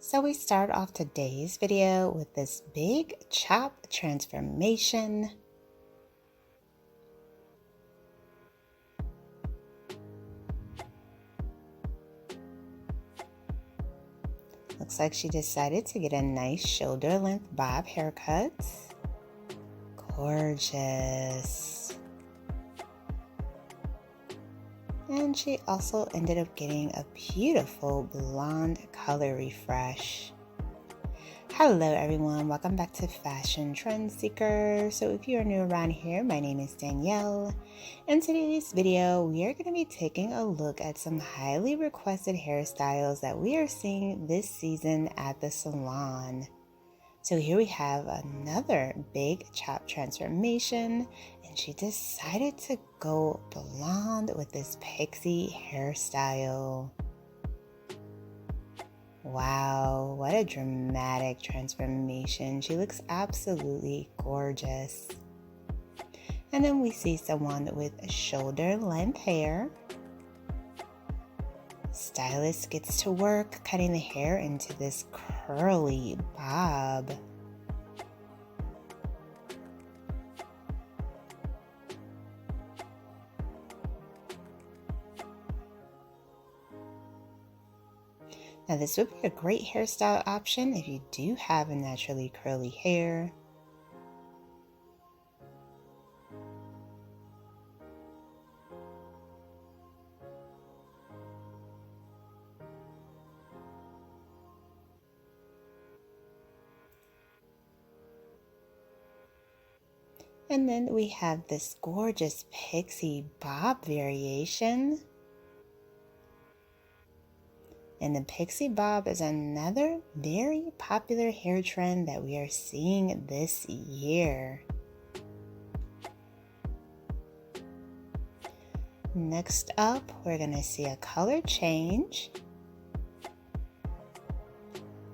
So we start off today's video with this big chop transformation. Looks like she decided to get a nice shoulder length bob haircut. Gorgeous. And she also ended up getting a beautiful blonde color refresh. Hello everyone, welcome back to Fashion Trend Seeker. So if you are new around here, my name is Danielle. In today's video, we are going to be taking a look at some highly requested hairstyles that we are seeing this season at the salon. So here we have another big chop transformation, and she decided to go blonde with this pixie hairstyle. Wow, what a dramatic transformation. She looks absolutely gorgeous. And then we see someone with shoulder length hair. Stylist gets to work cutting the hair into this curly bob. Now this would be a great hairstyle option if you do have a naturally curly hair. And then we have this gorgeous pixie bob variation. And the pixie bob is another very popular hair trend that we are seeing this year. Next up, we're going to see a color change.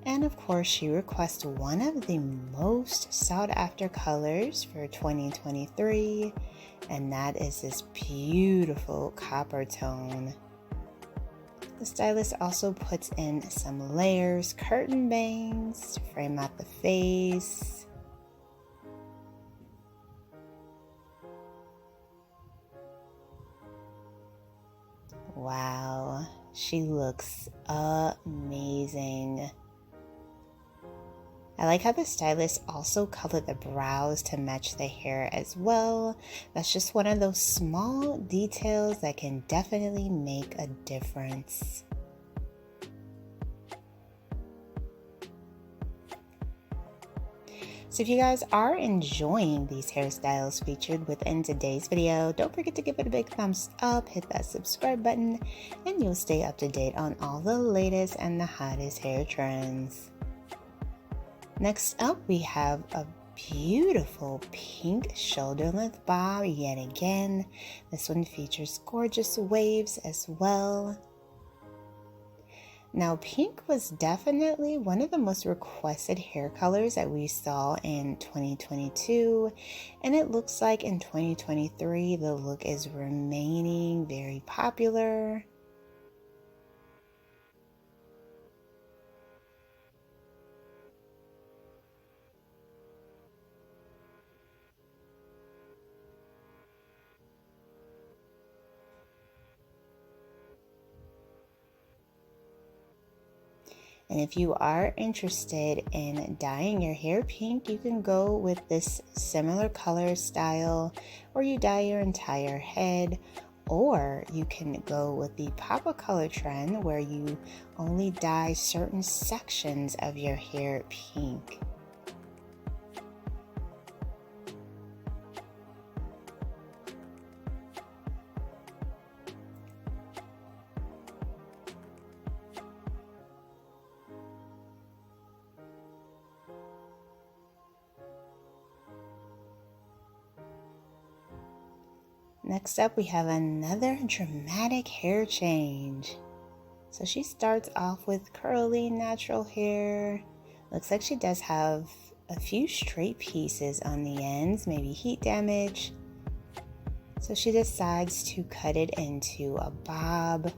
And of course, she requests one of the most sought after colors for 2023, and that is this beautiful copper tone. The stylist also puts in some layers, curtain bangs to frame out the face. Wow, she looks amazing. I like how the stylist also colored the brows to match the hair as well. That's just one of those small details that can definitely make a difference. So if you guys are enjoying these hairstyles featured within today's video, don't forget to give it a big thumbs up, hit that subscribe button, and you'll stay up to date on all the latest and the hottest hair trends. Next up, we have a beautiful pink shoulder length bob yet again. This one features gorgeous waves as well. Now, pink was definitely one of the most requested hair colors that we saw in 2022, and it looks like in 2023 the look is remaining very popular. And if you are interested in dyeing your hair pink, you can go with this similar color style, or you dye your entire head, or you can go with the pop of color trend where you only dye certain sections of your hair pink. Next up, we have another dramatic hair change. So she starts off with curly natural hair. Looks like she does have a few straight pieces on the ends, maybe heat damage. So she decides to cut it into a bob,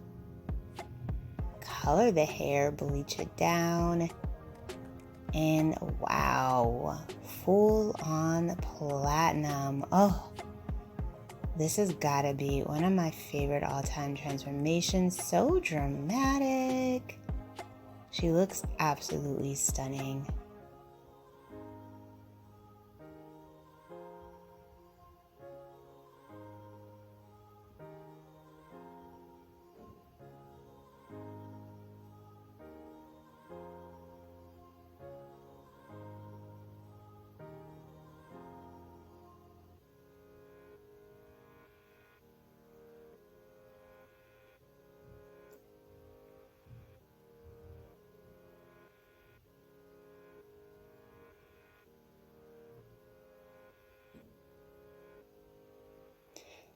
color the hair, bleach it down. And wow, full on platinum. Oh, this has gotta be one of my favorite all-time transformations. So dramatic. She looks absolutely stunning.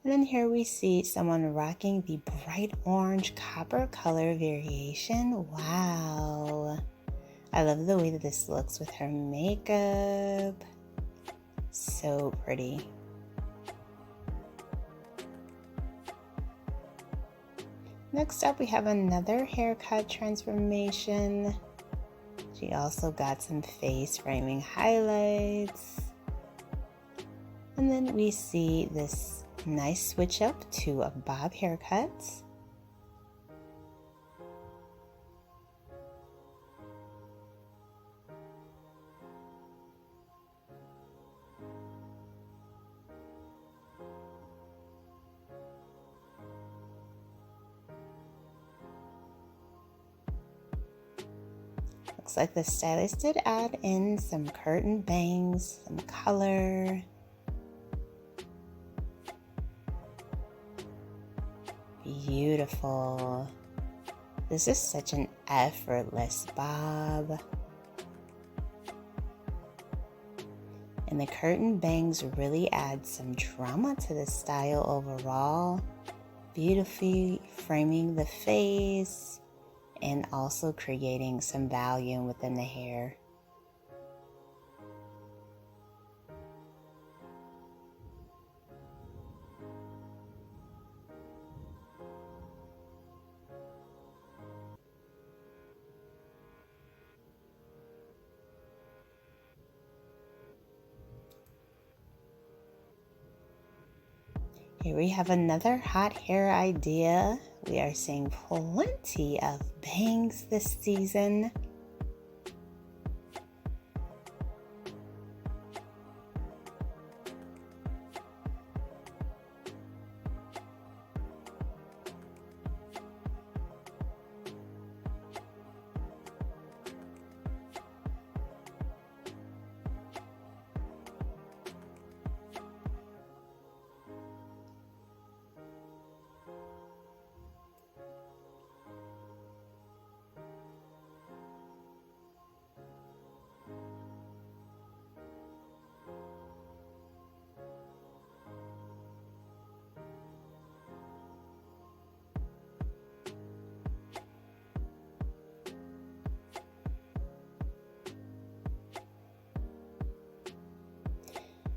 And then here we see someone rocking the bright orange copper color variation. Wow. I love the way that this looks with her makeup. So pretty. Next up, we have another haircut transformation. She also got some face framing highlights. And then we see this nice switch up to a bob haircut. Looks like the stylist did add in some curtain bangs, some color. Beautiful. This is such an effortless bob. And the curtain bangs really add some drama to the style overall. Beautifully framing the face and also creating some volume within the hair. Here we have another hot hair idea. We are seeing plenty of bangs this season.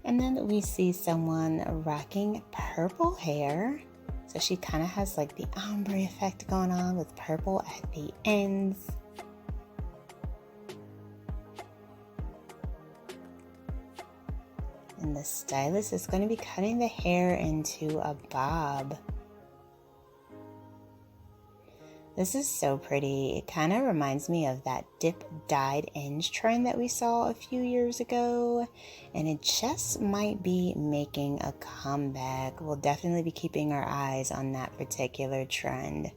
And then we see someone rocking purple hair. So she kind of has like the ombre effect going on with purple at the ends. And the stylist is going to be cutting the hair into a bob. This is so pretty. It kind of reminds me of that dip dyed ends trend that we saw a few years ago. And it just might be making a comeback. We'll definitely be keeping our eyes on that particular trend.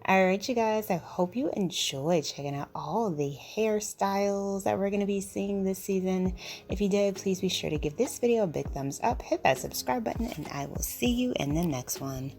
Alright, you guys, I hope you enjoyed checking out all the hairstyles that we're going to be seeing this season. If you did, please be sure to give this video a big thumbs up, hit that subscribe button, and I will see you in the next one.